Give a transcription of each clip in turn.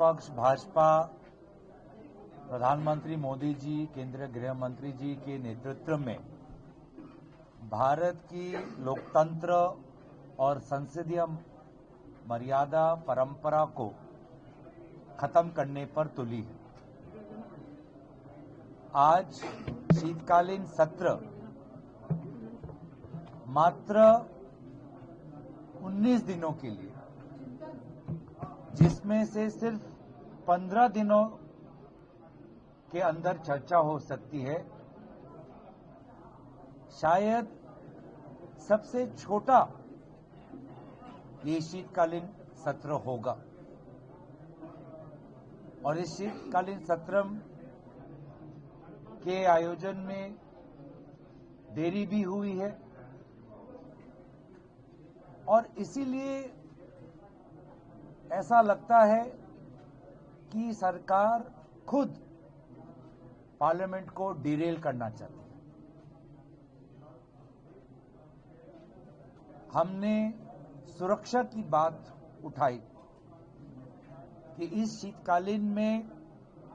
पक्ष भाजपा, प्रधानमंत्री मोदी जी, केंद्रीय गृह मंत्री जी के नेतृत्व में भारत की लोकतंत्र और संसदीय मर्यादा परंपरा को खत्म करने पर तुली है। आज शीतकालीन सत्र मात्र 19 दिनों के लिए, जिसमें से सिर्फ 15 दिनों के अंदर चर्चा हो सकती है, शायद सबसे छोटा ये शीतकालीन सत्र होगा। और इस शीतकालीन सत्र के आयोजन में देरी भी हुई है और इसीलिए ऐसा लगता है कि सरकार खुद पार्लियामेंट को डिरेल करना चाहती है। हमने सुरक्षा की बात उठाई कि इस शीतकालीन में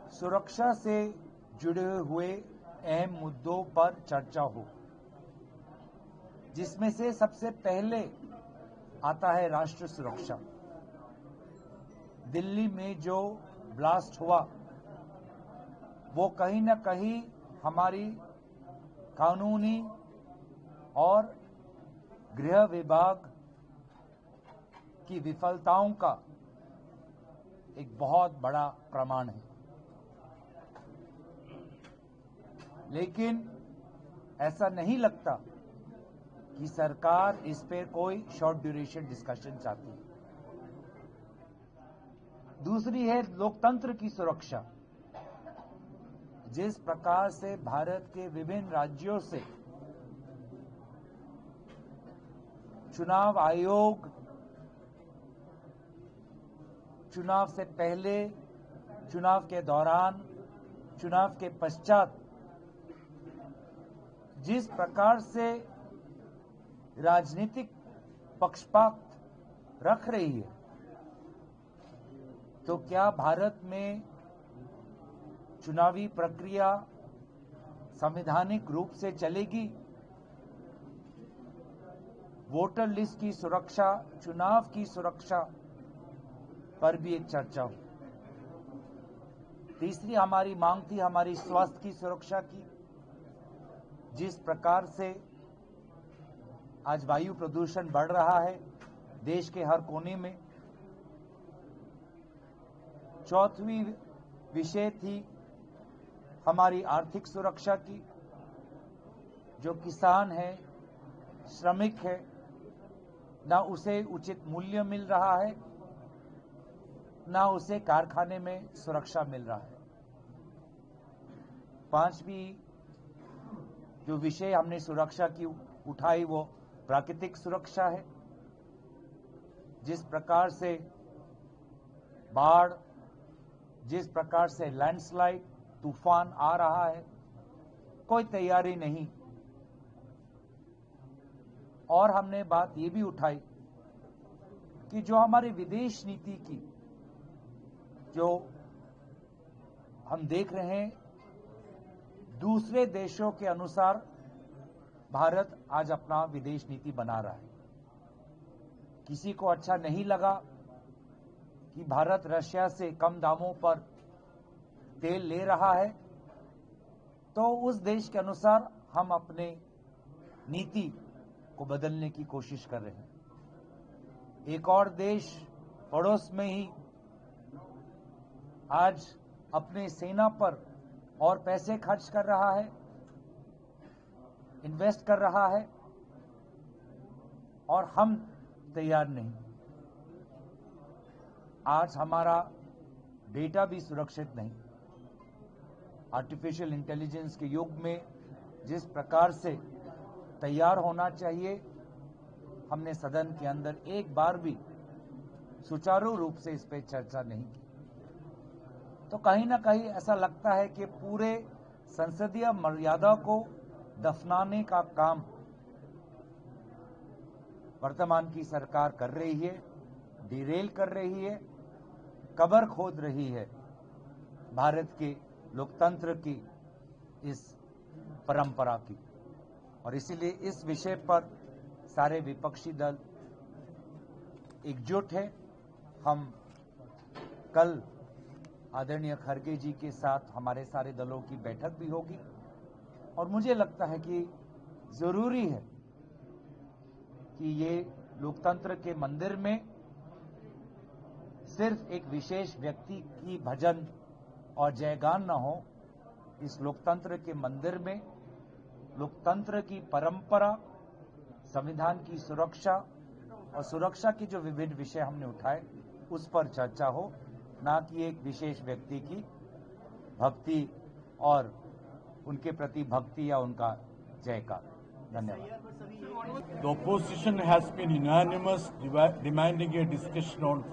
सुरक्षा से जुड़े हुए अहम मुद्दों पर चर्चा हो, जिसमें से सबसे पहले आता है राष्ट्र सुरक्षा। दिल्ली में जो ब्लास्ट हुआ वो कहीं न कहीं हमारी कानूनी और गृह विभाग की विफलताओं का एक बहुत बड़ा प्रमाण है। लेकिन ऐसा नहीं लगता कि सरकार इस पर कोई शॉर्ट ड्यूरेशन डिस्कशन चाहती है। दूसरी है लोकतंत्र की सुरक्षा। जिस प्रकार से भारत के विभिन्न राज्यों से चुनाव आयोग चुनाव से पहले, चुनाव के दौरान, चुनाव के पश्चात जिस प्रकार से राजनीतिक पक्षपात रख रही है, तो क्या भारत में चुनावी प्रक्रिया संवैधानिक रूप से चलेगी? वोटर लिस्ट की सुरक्षा, चुनाव की सुरक्षा पर भी एक चर्चा हो। तीसरी हमारी मांग थी हमारी स्वास्थ्य की सुरक्षा की। जिस प्रकार से आज वायु प्रदूषण बढ़ रहा है देश के हर कोने में। चौथी विषय थी हमारी आर्थिक सुरक्षा की। जो किसान है, श्रमिक है, ना उसे उचित मूल्य मिल रहा है, ना उसे कारखाने में सुरक्षा मिल रहा है। पांचवी जो विषय हमने सुरक्षा की उठाई वो प्राकृतिक सुरक्षा है। जिस प्रकार से बाढ़, जिस प्रकार से लैंडस्लाइड, तूफान आ रहा है, कोई तैयारी नहीं। और हमने बात ये भी उठाई कि जो हमारी विदेश नीति की जो हम देख रहे हैं, दूसरे देशों के अनुसार भारत आज अपना विदेश नीति बना रहा है। किसी को अच्छा नहीं लगा कि भारत रशिया से कम दामों पर तेल ले रहा है, तो उस देश के अनुसार हम अपने नीति को बदलने की कोशिश कर रहे हैं। एक और देश पड़ोस में ही आज अपने सेना पर और पैसे खर्च कर रहा है, इन्वेस्ट कर रहा है, और हम तैयार नहीं। आज हमारा डेटा भी सुरक्षित नहीं। आर्टिफिशियल इंटेलिजेंस के युग में जिस प्रकार से तैयार होना चाहिए, हमने सदन के अंदर एक बार भी सुचारू रूप से इस पर चर्चा नहीं की। तो कहीं ना कहीं ऐसा लगता है कि पूरे संसदीय मर्यादा को दफनाने का काम वर्तमान की सरकार कर रही है, डिरेल कर रही है। कब्र खोद रही है भारत के लोकतंत्र की इस परंपरा की। और इसीलिए इस विषय पर सारे विपक्षी दल एकजुट है। हम कल आदरणीय खड़गे जी के साथ हमारे सारे दलों की बैठक भी होगी और मुझे लगता है कि जरूरी है कि ये लोकतंत्र के मंदिर में सिर्फ एक विशेष व्यक्ति की भजन और जयगान न हो। इस लोकतंत्र के मंदिर में लोकतंत्र की परंपरा, संविधान की सुरक्षा और सुरक्षा की जो विभिन्न विषय हमने उठाए उस पर चर्चा हो, ना कि एक विशेष व्यक्ति की भक्ति और उनके प्रति भक्ति या उनका जयकार। धन्यवाद। The opposition has been unanimous demanding a discussion on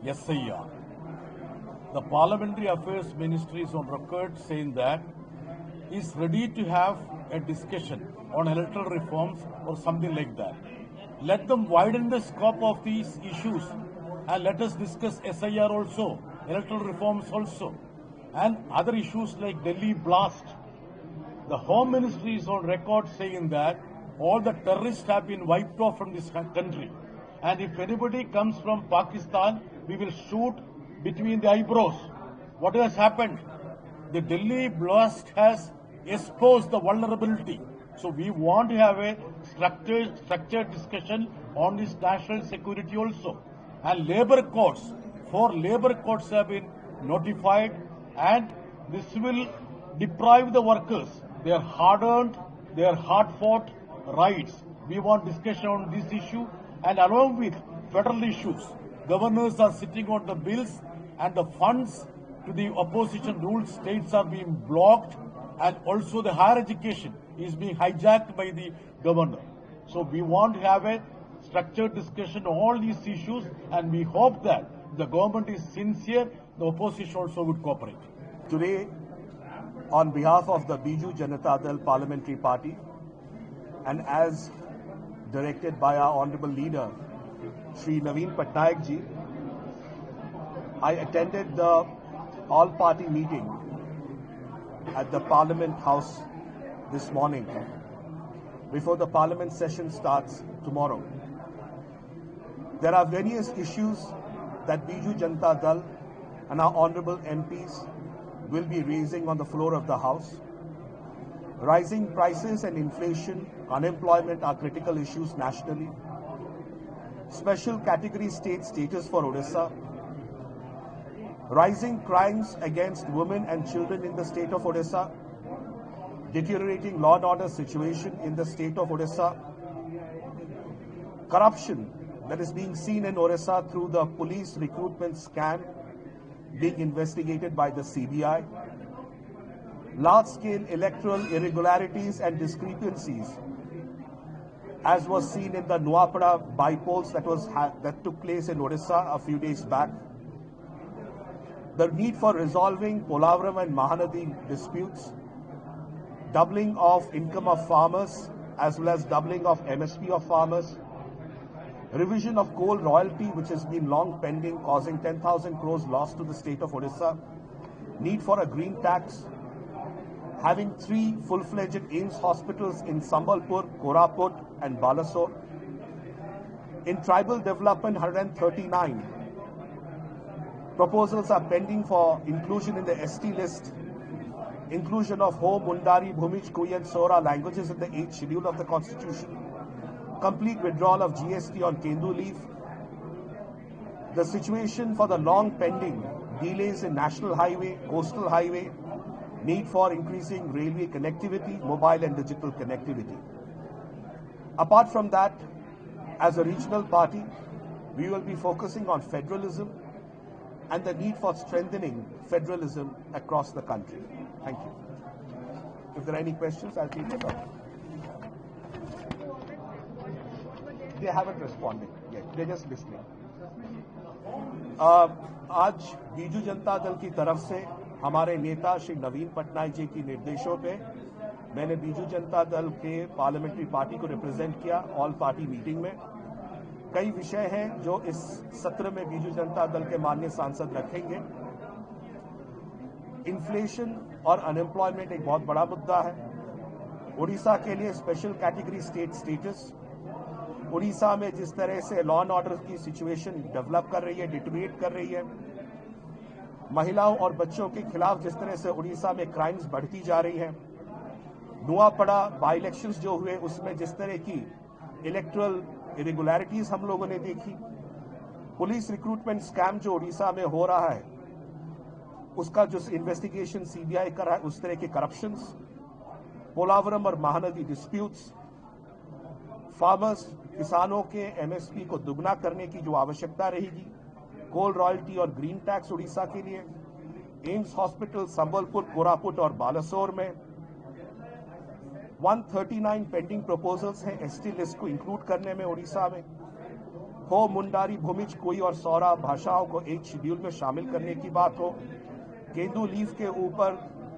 SIR. The Parliamentary Affairs Ministry is on record saying that is ready to have a discussion on electoral reforms or something like that. Let them widen the scope of these issues and let us discuss SIR also, electoral reforms also, and other issues like Delhi blast. The Home Ministry is on record saying that all the terrorists have been wiped off from this country, and if anybody comes from Pakistan, we will shoot between the eyebrows. What has happened? The Delhi blast has exposed the vulnerability. So we want to have a structured discussion on this national security also. And labor courts, 4 labor courts have been notified, and this will deprive the workers their hard-earned, their hard-fought rights. We want discussion on this issue, and along with federal issues, governors are sitting on the bills, and the funds to the opposition ruled states are being blocked, and also the higher education is being hijacked by the governor. So we want to have a structured discussion on all these issues, and we hope that the government is sincere, the opposition also would cooperate. Today, on behalf of the Biju Janata Dal Parliamentary Party, and as directed by our Honorable Leader, Shri Naveen Patnaik ji, I attended the all-party meeting at the Parliament House this morning before the Parliament session starts tomorrow. There are various issues that Biju Janata Dal and our Honorable MPs will be raising on the floor of the House. Rising prices and inflation, unemployment are critical issues nationally. Special category state status for Odisha. Rising crimes against women and children in the state of Odisha. Deteriorating law and order situation in the state of Odisha. Corruption that is being seen in Odisha through the police recruitment scam being investigated by the CBI. Large-scale electoral irregularities and discrepancies, as was seen in the Nuapada by-polls that took place in Odisha a few days back. The need for resolving Polavaram and Mahanadi disputes, doubling of income of farmers as well as doubling of MSP of farmers, revision of coal royalty which has been long pending, causing 10,000 crores loss to the state of Odisha, need for a green tax, having 3 full-fledged AIIMS hospitals in Sambalpur, Koraput and Balasore. In tribal development, 139 proposals are pending for inclusion in the ST list, inclusion of Ho, Mundari, Bhumij, Kui and Sora languages in the 8th schedule of the Constitution, complete withdrawal of GST on Kendu leaf, the situation for the long pending delays in National Highway, Coastal Highway, need for increasing railway connectivity, mobile and digital connectivity. Apart from that, as a regional party, we will be focusing on federalism and the need for strengthening federalism across the country. Thank you. If there are any questions, I'll take them up. They haven't responded yet. They're just listening. आज बीजू जनता दल की तरफ से हमारे नेता श्री नवीन पटनायक जी की निर्देशों पे मैंने बीजू जनता दल के पार्लियामेंट्री पार्टी को रिप्रेजेंट किया ऑल पार्टी मीटिंग में कई विषय हैं जो इस सत्र में बीजू जनता दल के माननीय सांसद रखेंगे। इन्फ्लेशन और अनएम्प्लॉयमेंट एक बहुत बड़ा मुद्दा है। उड़ीसा के लिए special category state status, Orissa में जिस तरह से लॉ एंड ऑर्डर की सिचुएशन डेवलप कर रही है, डिटेरियोरेट कर रही है, महिलाओं और बच्चों के खिलाफ जिस तरह से उड़ीसा में क्राइम्स बढ़ती जा रही है, नुआपड़ा बाई इलेक्शंस जो हुए उसमें जिस तरह की इलेक्टोरल इरेगुलरिटीज हम लोगों ने देखी, पुलिस रिक्रूटमेंट स्कैम जो उड़ीसा में हो रहा है उसका जो इन्वेस्टिगेशन सीबीआई कर रहा है, उस तरह के करप्शंस, पोलावरम और महानदी डिस्प्यूट्स, फार्मर्स किसानों के एमएसपी को दुगना करने की जो आवश्यकता रहेगी, कोल रॉयल्टी और ग्रीन टैक्स उड़ीसा के लिए, एम्स हॉस्पिटल संबलपुर, कोरापुट और बालासोर में 139 पेंडिंग प्रपोजल्स हैं एसटी लिस्ट को इंक्लूड करने में उड़ीसा में, हो मुंडारी, भूमिज, कोई और सौरा भाषाओं को एक शेड्यूल में शामिल करने की बात हो, केंदू लीव के ऊपर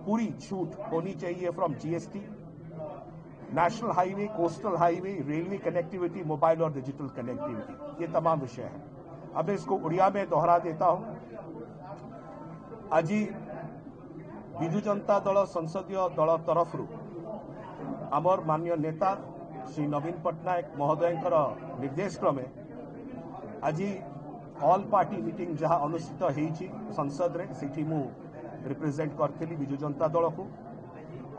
पूरी छूट होनी चाहिए from GST, national highway, coastal highway, railway connectivity, mobile और डिजिटल कनेक्टिविटी, ये तमाम विषय हैं। अब मैं इसको उड़िया में दोहरा देता हूं। आज विजु जनता दल संसदीय दल तरफ आमर माननीय नेता श्री नवीन पट्टनायक महोदय निर्देश क्रमे आज ऑल पार्टी मीटिंग जहां अनुष्ठित होईची संसद रे, सेठी मु रिप्रेजेंट करथिली विजु जनता दल को।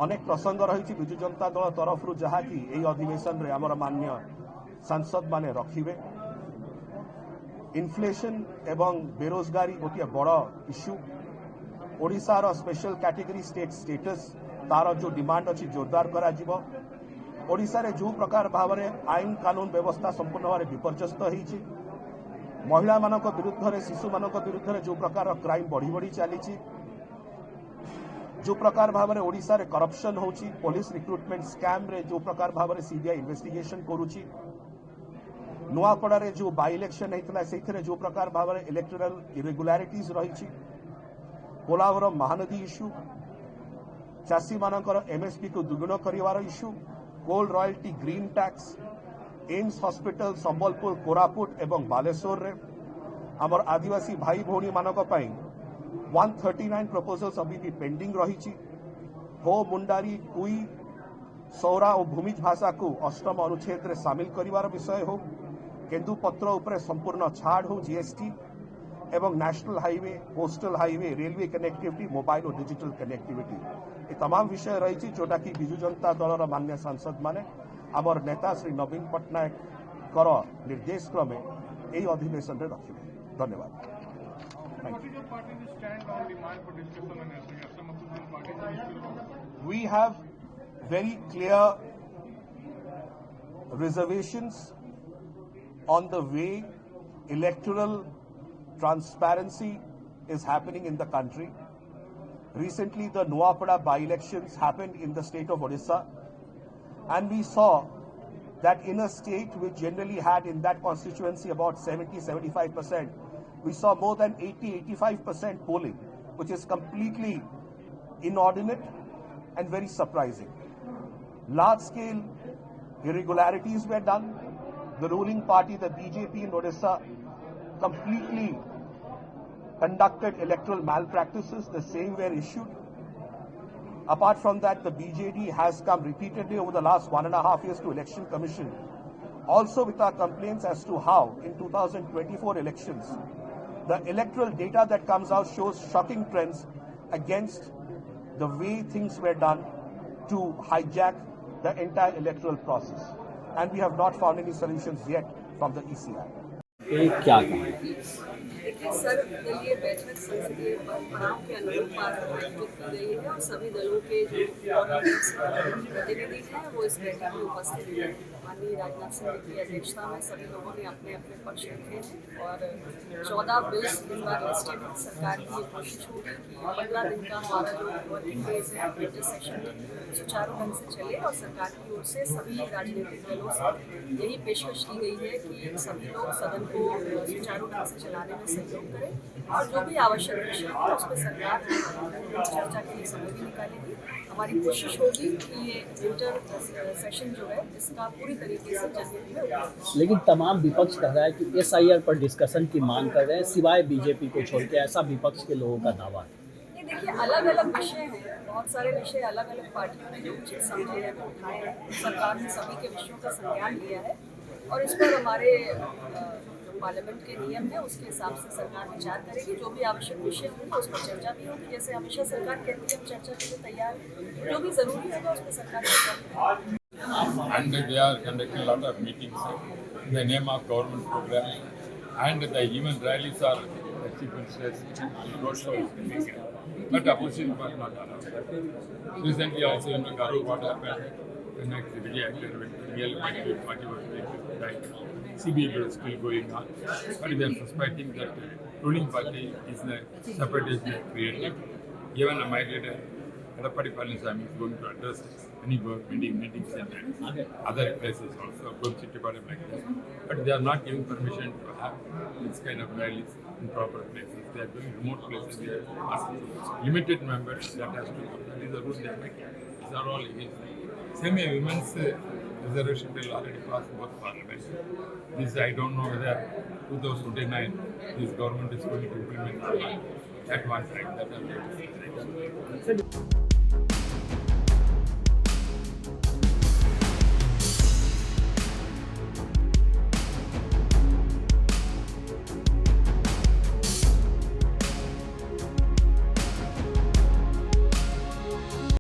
अनेक प्रसंग रही विजु जनता दल तरफ जहाँ कि यही अधिवेशन रे आमर माननीय सांसद माने रखिबे। इन्फ्लेशन एवं बेरोजगारी गोटे बड़ इश्यू, ओडिशार स्पेशल कैटेगरी स्टेट स्टेटस तार जो डिमांड अच्छी जोरदार करा जिवो। ओडिशा रे जो प्रकार भाव में आईन कानून व्यवस्था संपूर्ण भाव में विपर्यस्त होईची, महिला मानक विरुद्ध, शिशु मानक विरुद्ध जो प्रकार क्राइम बढ़ी बढ़ी चली, जो प्रकार भाव में ओडिशा रे करप्शन होची, पुलिस रिक्रूटमेंट स्कैम रे जो प्रकार भाव में सीबीआई इन्वेस्टिगेशन करुची, नुआपड़ा रे जो बाई इलेक्शन होता से जो प्रकार भाव में इलेक्टोरल इरेगुलरिटीज रही, पोलावरम महानदी इश्यू, चाषी मानकर एमएसपी को दुगुण करिवार issue, coal royalty, green tax, AIIMS hospital Sambalpur, Koraput एवं बालेश्वर रे आमर आदिवासी भाई भौणी मानक पई 139 प्रपोजल्स अभी भी पेंडिंग रही। हो मुंडारी, कुई, सौरा और भूमिज भाषा को अष्टम अनुच्छेद रे शामिल करिवार विषय हो, केंदुपत्र उपरे संपूर्ण छाड़ हो, जीएसटी एवं national highway, coastal highway, railway connectivity, mobile और डिजिटल कनेक्टिविटी, ये तमाम विषय रही जोटा कि विजु जनता दलर मान्य सांसद माने आमर नेता श्री नवीन पट्टनायक कर निर्देश क्रमे यही अधिवेशन में रखिबे। धन्यवाद। We have very clear reservations on the way electoral transparency is happening in the country. Recently, the Nuapada by-elections happened in the state of Odisha, and we saw that in a state which generally had in that constituency about 70-75%, we saw more than 80-85% polling, which is completely inordinate and very surprising. Large-scale irregularities were done. The ruling party, the BJP in Odisha, completely conducted electoral malpractices. The same were issued. Apart from that, the BJD has come repeatedly over the last 1.5 years to Election Commission, also with our complaints as to how in 2024 elections, the electoral data that comes out shows shocking trends against the way things were done to hijack the entire electoral process. And we have not found any solutions yet from the ECI. देखिए, सर्वदलीय बैठक संसदीय परंपराओं के अनुरूप आयोजित की गई है और सभी दलों के जो प्रतिनिधि हैं वो इस बैठक में उपस्थित हैं। माननीय राजनाथ सिंह की अध्यक्षता में सभी लोगों ने अपने अपने पक्ष रखे हैं और 14 बिल्स इस बार लिस्टेड हैं। सरकार की ये कोशिश होगी कि 15 दिन का हमारा जो वर्किंग डेज है विंटर सेशन सुचारू ढंग से चले और सरकार की ओर से सभी राजनीतिक दलों से यही पेशकश की गई है कि सभी लोग सदन को सुचारू ढंग से चलाने में सहयोग करें और जो भी आवश्यक विषय है उस पर सरकार चर्चा के लिए समय भी निकालेगी। हमारी कोशिश होगी कि ये विंटर सेशन जो है इसका पूरी तरीके से जनहित में उपयोग। लेकिन तमाम विपक्ष कह रहा है कि एसआईआर पर डिस्कशन की मांग कर रहे हैं, सिवाय बीजेपी को छोड़ के, ऐसा विपक्ष के लोगों का दावा है। ये देखिए, अलग अलग विषय हैं, बहुत सारे विषय अलग अलग पार्टियों ने जो उचित समझे हैं वो उठाए हैं। सरकार ने सभी के विषयों का संज्ञान लिया है और इस पर हमारे जो पार्लियामेंट के नियम है उसके हिसाब से सरकार विचार करेगी। जो भी आवश्यक विषय होंगे उस पर चर्चा भी होगी। जैसे हमेशा सरकार कहती है हम चर्चा के लिए तैयार हैं, जो भी जरूरी होगा उस पर सरकार चर्चा करेगी। And they are conducting a lot of meetings in the name of government programs, and the even rallies are the chief minister's roadshows. But opposition was not allowed. Recently also in the Garu, what happened? The next Vijay actor with real whatever died. CBI is still going on, but they are suspecting that ruling party is a separatist created. Even my leader, Edapadi Palaniswamy, is going to address any government meetings and other places also, going to Chittipada like this. But they are not giving permission to have this kind of rallies in proper places. They are doing remote places. They are asking limited members that has to go. That is the rule they are making. These are all against them. Same way, women's reservation bill already passed both parliaments. This I don't know whether 2029 this government is going to implement or not. At one time, that I'm going to say.